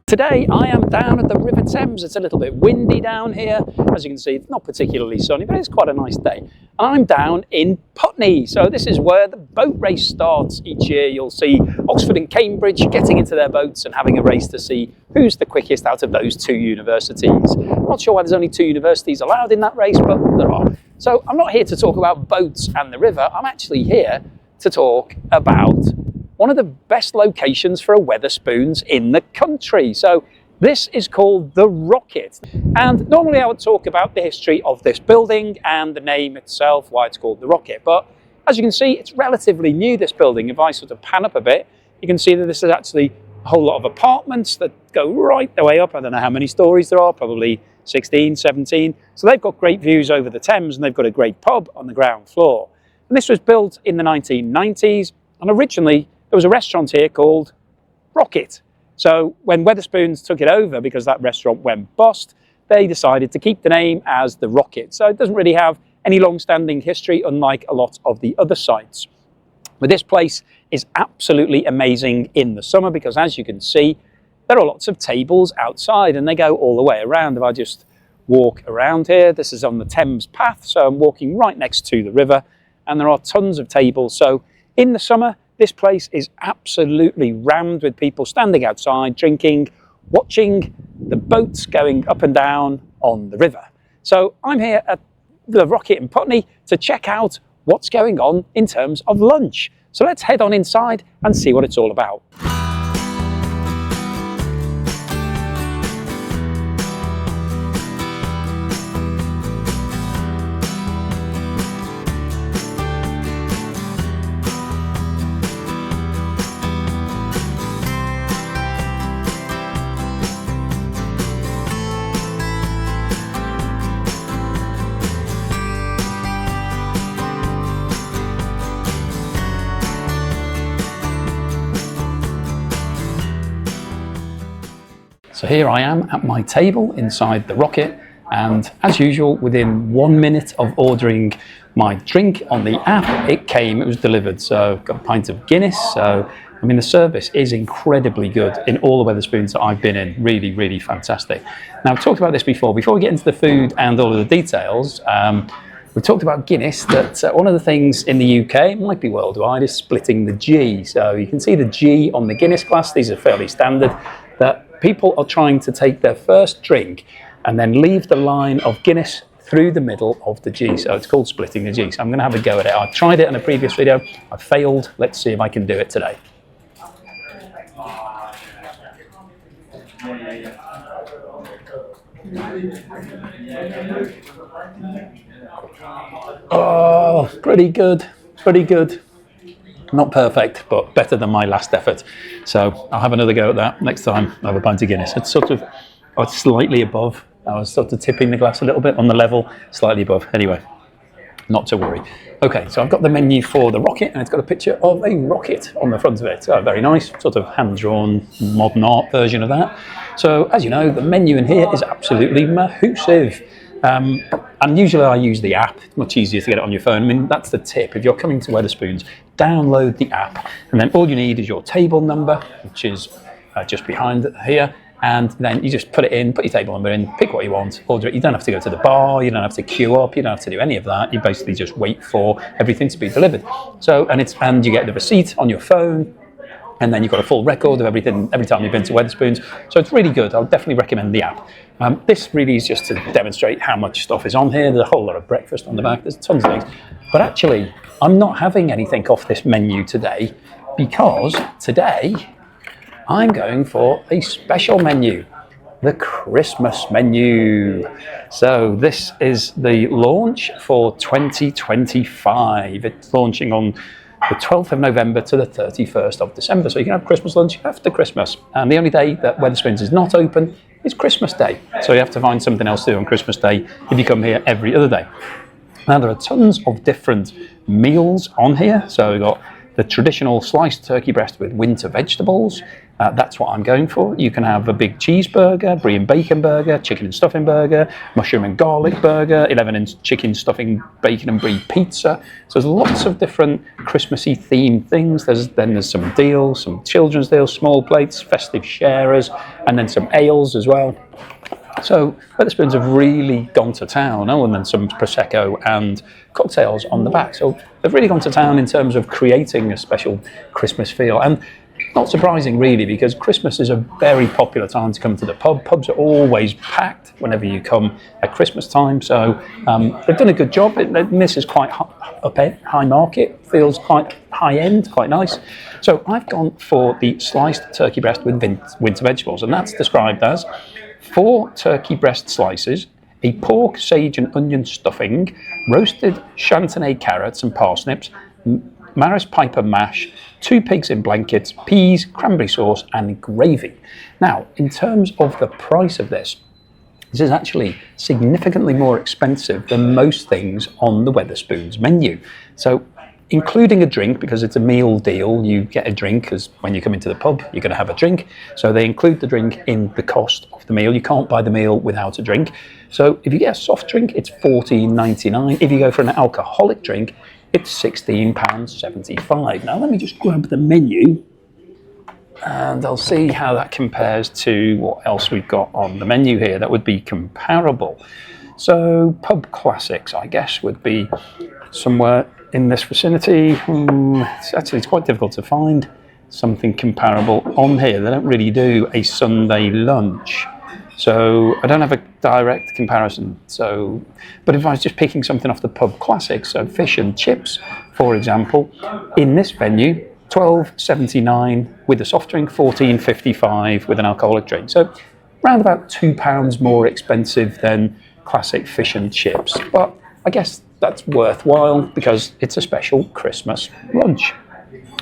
Today I am down at the River Thames. It's a little bit windy down here. As you can see, it's not particularly sunny, but it's quite a nice day. And I'm down in Putney. So this is where the boat race starts each year. You'll see Oxford and Cambridge getting into their boats and having a race to see who's the quickest out of those two universities. I'm not sure why there's only two universities allowed in that race, but there are. So I'm not here to talk about boats and the river. I'm actually here to talk about one of the best locations for a Wetherspoons in the country. So this is called the Rocket. And normally I would talk about the history of this building and the name itself, why it's called the Rocket. But as you can see, it's relatively new, this building. If I sort of pan up a bit, you can see that this is actually a whole lot of apartments that go right the way up. I don't know how many stories there are, probably 16, 17. So they've got great views over the Thames and they've got a great pub on the ground floor. And this was built in the 1990s, and originally there was a restaurant here called Rocket. So when Wetherspoons took it over, because that restaurant went bust, they decided to keep the name as the Rocket. So it doesn't really have any long-standing history, unlike a lot of the other sites. But this place is absolutely amazing in the summer, because as you can see, there are lots of tables outside and they go all the way around. If I just walk around here, this is on the Thames path, so I'm walking right next to the river, and there are tons of tables. So in the summer, this place is absolutely rammed with people standing outside, drinking, watching the boats going up and down on the river. So I'm here at the Rocket in Putney to check out what's going on in terms of lunch. So let's head on inside and see what it's all about. So here I am at my table inside the Rocket, and as usual, within 1 minute of ordering my drink on the app, it was delivered. So I've got a pint of Guinness. So, I mean, the service is incredibly good in all the Wetherspoons that I've been in. Really, really fantastic. Now, I've talked about this before. Before we get into the food and all of the details, we talked about Guinness, that one of the things in the UK, it might be worldwide, is splitting the G. So you can see the G on the Guinness glass. These are fairly standard. That people are trying to take their first drink and then leave the line of Guinness through the middle of the G. So it's called splitting the G. So I'm going to have a go at it. I tried it in a previous video. I failed. Let's see if I can do it today. Oh, pretty good. Pretty good. Not perfect, but better than my last effort. So I'll have another go at that next time I have a pint of Guinness. It's sort of, I was slightly above. I was sort of tipping the glass a little bit on the level, slightly above. Anyway, not to worry. Okay, so I've got the menu for the Rocket, and it's got a picture of a rocket on the front of it. So very nice, sort of hand-drawn, modern art version of that. So as you know, the menu in here is absolutely mahoosive. And usually I use the app. It's much easier to get it on your phone. I mean, that's the tip. If you're coming to Wetherspoons, download the app, and then all you need is your table number, which is just behind here, and then you just put it in, put your table number in, pick what you want, order it. You don't have to go to the bar, you don't have to queue up, you don't have to do any of that. You basically just wait for everything to be delivered. So, and you get the receipt on your phone, and then you've got a full record of everything every time you've been to Wetherspoons. So it's really good. I'll definitely recommend the app. This really is just to demonstrate how much stuff is on here. There's a whole lot of breakfast on the back. There's tons of things. But actually, I'm not having anything off this menu today, because today I'm going for a special menu, the Christmas menu. So this is the launch for 2025. It's launching on the 12th of November to the 31st of December. So you can have Christmas lunch after Christmas. And the only day that Wetherspoons is not open is Christmas Day. So you have to find something else to do on Christmas Day if you come here every other day. Now there are tons of different meals on here. So we've got the traditional sliced turkey breast with winter vegetables. That's what I'm going for. You can have a big cheeseburger, brie and bacon burger, chicken and stuffing burger, mushroom and garlic burger, 11-inch chicken stuffing bacon and brie pizza. So there's lots of different Christmassy themed things. Then there's some deals, some children's deals, small plates, festive sharers, and then some ales as well. So Wetherspoons have really gone to town, and then some Prosecco and cocktails on the back. So they've really gone to town in terms of creating a special Christmas feel. And not surprising really, because Christmas is a very popular time to come to the pub. Pubs are always packed whenever you come at Christmas time. So they've done a good job. This is quite high market, feels quite high end, quite nice. So I've gone for the sliced turkey breast with winter vegetables, and that's described as 4 turkey breast slices, a pork, sage and onion stuffing, roasted chantenay carrots and parsnips, Maris Piper mash, 2 pigs in blankets, peas, cranberry sauce and gravy. Now, in terms of the price of this is actually significantly more expensive than most things on the Wetherspoons menu. So including a drink, because it's a meal deal, you get a drink, because when you come into the pub you're going to have a drink, so they include the drink in the cost of the meal. You can't buy the meal without a drink. So if you get a soft drink, it's $14.99. If you go for an alcoholic drink, it's £16.75. Now let me just grab the menu and I'll see how that compares to what else we've got on the menu here that would be comparable. So pub classics, I guess, would be somewhere in this vicinity. It's quite difficult to find something comparable on here. They don't really do a Sunday lunch, so I don't have a direct comparison. So, but if I was just picking something off the pub classics, so fish and chips, for example, in this venue, £12.79 with a soft drink, £14.55 with an alcoholic drink. So around about £2 more expensive than classic fish and chips. But I guess that's worthwhile because it's a special Christmas lunch.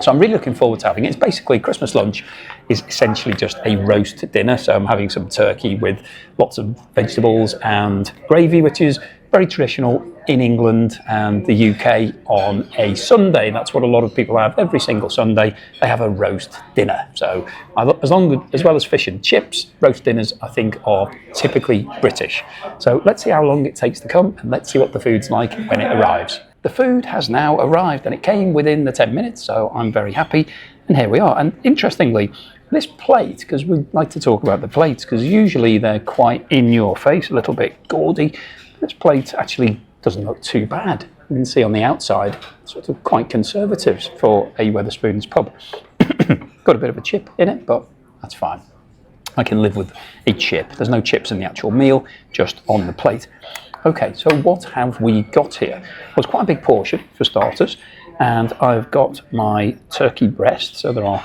So I'm really looking forward to having it. It's basically, Christmas lunch is essentially just a roast dinner. So I'm having some turkey with lots of vegetables and gravy, which is very traditional in England and the UK on a Sunday. That's what a lot of people have. Every single Sunday, they have a roast dinner. So as well as fish and chips, roast dinners, I think, are typically British. So let's see how long it takes to come, and let's see what the food's like when it arrives. The food has now arrived, and it came within the 10 minutes, so I'm very happy. And here we are. And interestingly, this plate, because we like to talk about the plates, because usually they're quite in your face, a little bit gaudy. This plate actually doesn't look too bad. You can see on the outside, sort of quite conservative for a Wetherspoons pub. Got a bit of a chip in it, but that's fine. I can live with a chip. There's no chips in the actual meal, just on the plate. Okay, so what have we got here? Well, it's quite a big portion for starters, and I've got my turkey breast. So there are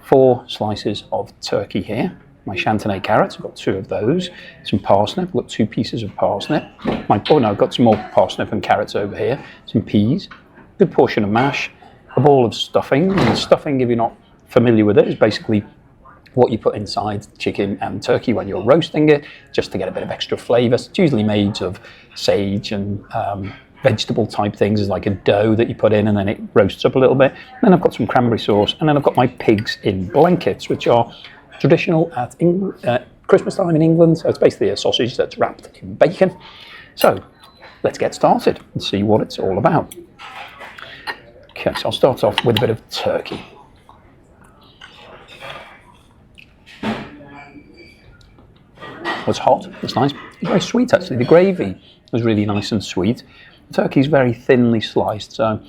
4 slices of turkey here. My chantenay carrots, I've got 2 of those. Some parsnip, I've got 2 pieces of parsnip. I've got some more parsnip and carrots over here. Some peas, a good portion of mash, a ball of stuffing. And stuffing, if you're not familiar with it, is basically what you put inside chicken and turkey when you're roasting it, just to get a bit of extra flavour. It's usually made of sage and vegetable type things. It's like a dough that you put in and then it roasts up a little bit. And then I've got some cranberry sauce, and then I've got my pigs in blankets, which are traditional at Christmas time in England. So it's basically a sausage that's wrapped in bacon. So let's get started and see what it's all about. Okay, so I'll start off with a bit of turkey. It's hot, it's nice. It's very sweet actually. The gravy was really nice and sweet. The turkey's very thinly sliced, so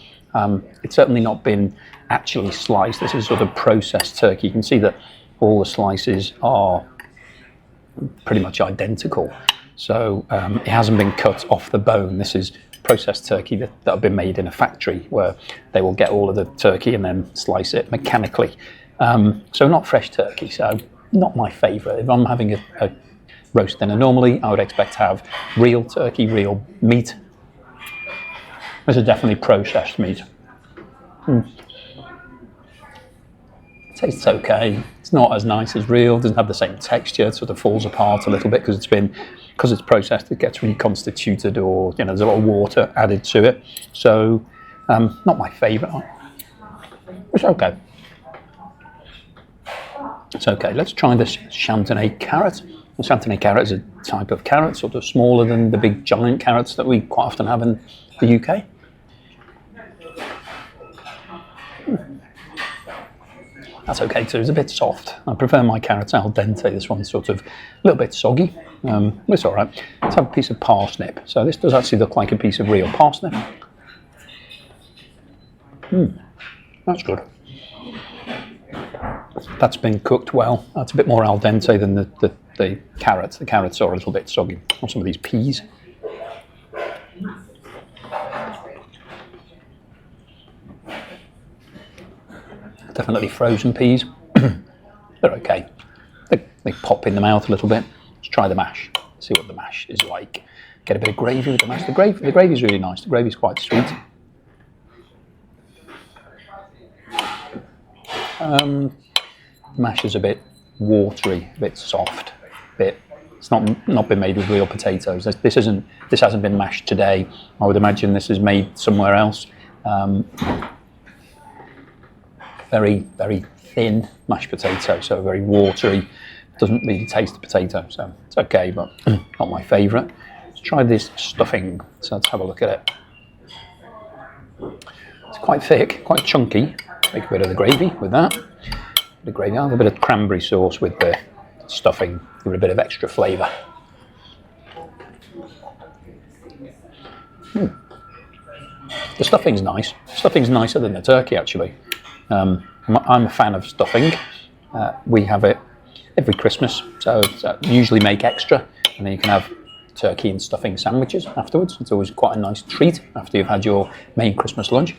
it's certainly not been actually sliced. This is sort of processed turkey. You can see that all the slices are pretty much identical. So it hasn't been cut off the bone. This is processed turkey that have been made in a factory where they will get all of the turkey and then slice it mechanically. So not fresh turkey, so not my favourite. If I'm having a roast dinner, normally I would expect to have real turkey, real meat. This is definitely processed meat. Tastes okay. It's not as nice as real. Doesn't have the same texture. It sort of falls apart a little bit because it's processed. It gets reconstituted, or there's a lot of water added to it. So not my favourite. It's okay. It's okay. Let's try this Chantenay carrot. The Chantenay carrot is a type of carrot, sort of smaller than the big giant carrots that we quite often have in the UK. That's okay too, it's a bit soft. I prefer my carrots al dente. This one's sort of a little bit soggy. It's all right. Let's have a piece of parsnip. So this does actually look like a piece of real parsnip. That's good. That's been cooked well. That's a bit more al dente than the carrots. The carrots are a little bit soggy. Or some of these peas. Definitely frozen peas. They're okay. They pop in the mouth a little bit. Let's try the mash. See what the mash is like. Get a bit of gravy with the mash. The gravy is really nice. The gravy is quite sweet. The mash is a bit watery, a bit soft. It's not been made with real potatoes. This hasn't been mashed today. I would imagine this is made somewhere else. Very, very thin mashed potato, so very watery. Doesn't really taste the potato, so it's okay, but not my favourite. Let's try this stuffing. So let's have a look at it. It's quite thick, quite chunky. Make a bit of the gravy with that. A bit of cranberry sauce with the stuffing. Give it a bit of extra flavour. The stuffing's nice. Stuffing's nicer than the turkey, actually. I'm a fan of stuffing. We have it every Christmas, so usually make extra, and then you can have turkey and stuffing sandwiches afterwards. It's always quite a nice treat after you've had your main Christmas lunch.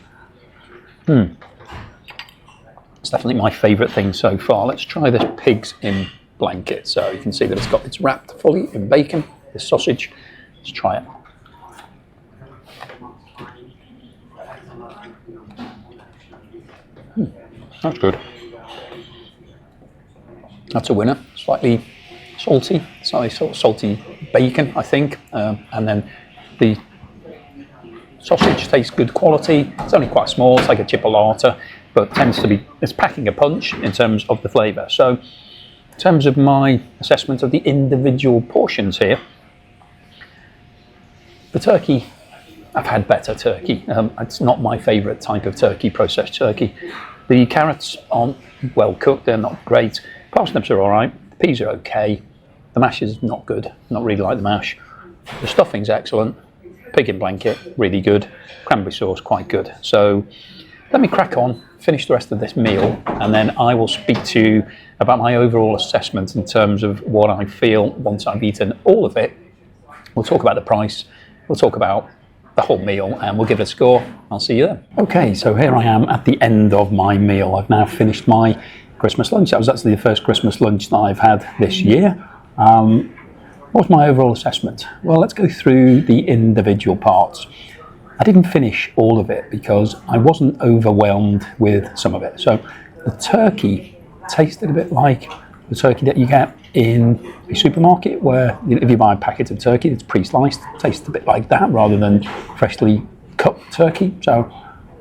It's definitely my favourite thing so far. Let's try this pigs in blanket. So you can see that it's wrapped fully in bacon, this sausage. Let's try it. That's good. That's a winner. Slightly salty, salty bacon, I think. And then the sausage tastes good quality. It's only quite small. It's like a chipolata, but it's packing a punch in terms of the flavour. So in terms of my assessment of the individual portions here, the turkey, I've had better turkey. It's not my favourite type of turkey, processed turkey. The carrots aren't well cooked, they're not great. Parsnips are all right, the peas are okay. The mash is not good, not really like the mash. The stuffing's excellent. Pig in blanket, really good. Cranberry sauce, quite good. So let me crack on, finish the rest of this meal, and then I will speak to you about my overall assessment in terms of what I feel once I've eaten all of it. We'll talk about the price, we'll talk about the whole meal, and we'll give it a score. I'll see you then. Okay, so here I am at the end of my meal. I've now finished my Christmas lunch. That was actually the first Christmas lunch that I've had this year. What's my overall assessment? Well, let's go through the individual parts. I didn't finish all of it because I wasn't overwhelmed with some of it. So the turkey tasted a bit like the turkey that you get in a supermarket, where if you buy a packet of turkey that's pre-sliced, it tastes a bit like that rather than freshly cut turkey. So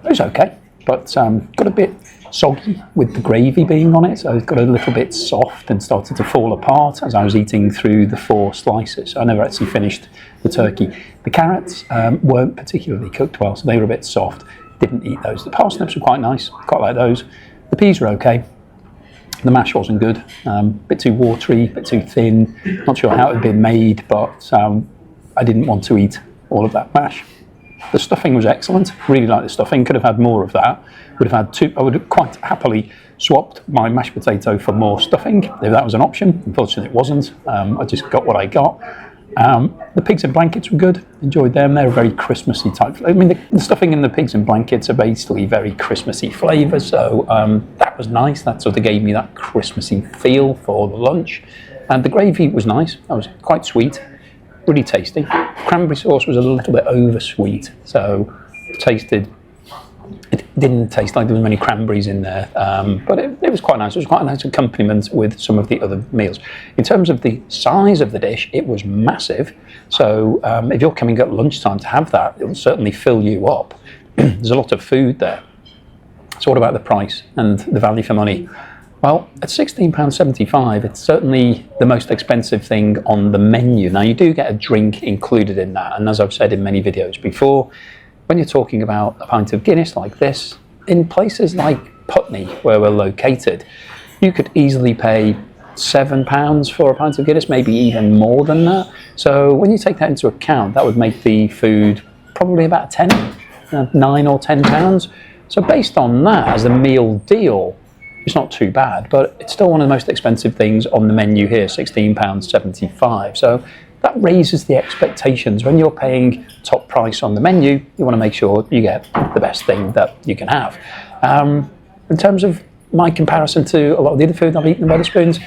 it was okay, but got a bit soggy with the gravy being on it, so it got a little bit soft and started to fall apart as I was eating through the 4 slices. I never actually finished the turkey. The carrots weren't particularly cooked well, so they were a bit soft. Didn't eat those. The parsnips were quite nice, quite like those. The peas were okay. The mash wasn't good, bit too watery, bit too thin. Not sure how it had been made, but I didn't want to eat all of that mash. The stuffing was excellent, really liked the stuffing, could have had more of that. I would have quite happily swapped my mashed potato for more stuffing, if that was an option. Unfortunately it wasn't, I just got what I got. The pigs in blankets were good, enjoyed them. They're a very Christmassy type. I mean, the stuffing and the pigs in blankets are basically very Christmassy flavours, so that was nice. That sort of gave me that Christmassy feel for the lunch. And the gravy was nice, that was quite sweet, really tasty. Cranberry sauce was a little bit over sweet, so it didn't taste like there was many cranberries in there, but it was quite nice. It was quite a nice accompaniment with some of the other meals. In terms of the size of the dish, it was massive. So if you're coming at lunchtime to have that, it'll certainly fill you up. There's a lot of food there. So what about the price and the value for money? Well, at £16.75, it's certainly the most expensive thing on the menu. Now, you do get a drink included in that, and as I've said in many videos before, when you're talking about a pint of Guinness like this, in places like Putney, where we're located, you could easily pay £7 for a pint of Guinness, maybe even more than that. So when you take that into account, that would make the food probably about 10, 9 or 10 pounds. So based on that, as a meal deal, it's not too bad, but it's still one of the most expensive things on the menu here, £16.75. So that raises the expectations. When you're paying top price on the menu, you want to make sure you get the best thing that you can have. In terms of my comparison to a lot of the other food I've eaten in Wetherspoons,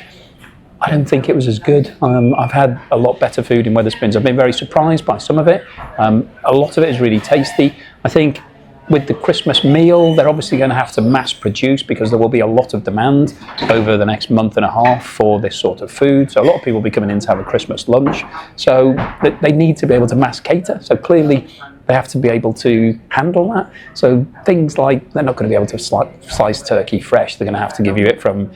I don't think it was as good. I've had a lot better food in Wetherspoons. I've been very surprised by some of it. A lot of it is really tasty. I think with the Christmas meal, they're obviously going to have to mass produce because there will be a lot of demand over the next month and a half for this sort of food. So a lot of people will be coming in to have a Christmas lunch. So they need to be able to mass cater. So clearly they have to be able to handle that. So things like, they're not going to be able to slice turkey fresh. They're going to have to give you it from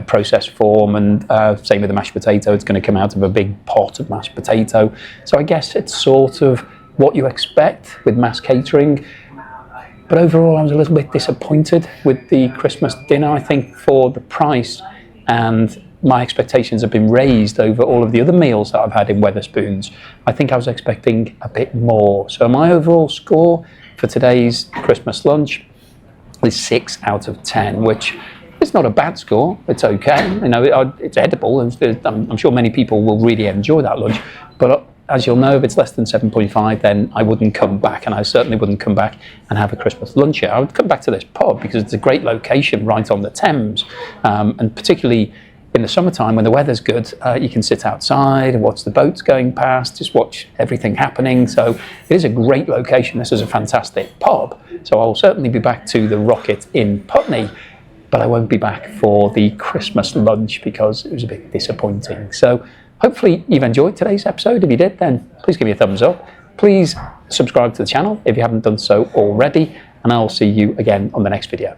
processed form, and same with the mashed potato. It's going to come out of a big pot of mashed potato. So I guess it's sort of what you expect with mass catering. But overall, I was a little bit disappointed with the Christmas dinner. I think for the price, and my expectations have been raised over all of the other meals that I've had in Wetherspoons. I think I was expecting a bit more. So my overall score for today's Christmas lunch is 6 out of 10, which is not a bad score. It's okay. It's edible. I'm sure many people will really enjoy that lunch. But as you'll know, if it's less than 7.5, then I wouldn't come back, and I certainly wouldn't come back and have a Christmas lunch here. I would come back to this pub because it's a great location right on the Thames, and particularly in the summertime when the weather's good, you can sit outside and watch the boats going past, just watch everything happening. So it is a great location. This is a fantastic pub. So I'll certainly be back to the Rocket in Putney, but I won't be back for the Christmas lunch because it was a bit disappointing. So hopefully you've enjoyed today's episode. If you did, then please give me a thumbs up. Please subscribe to the channel if you haven't done so already, and I'll see you again on the next video.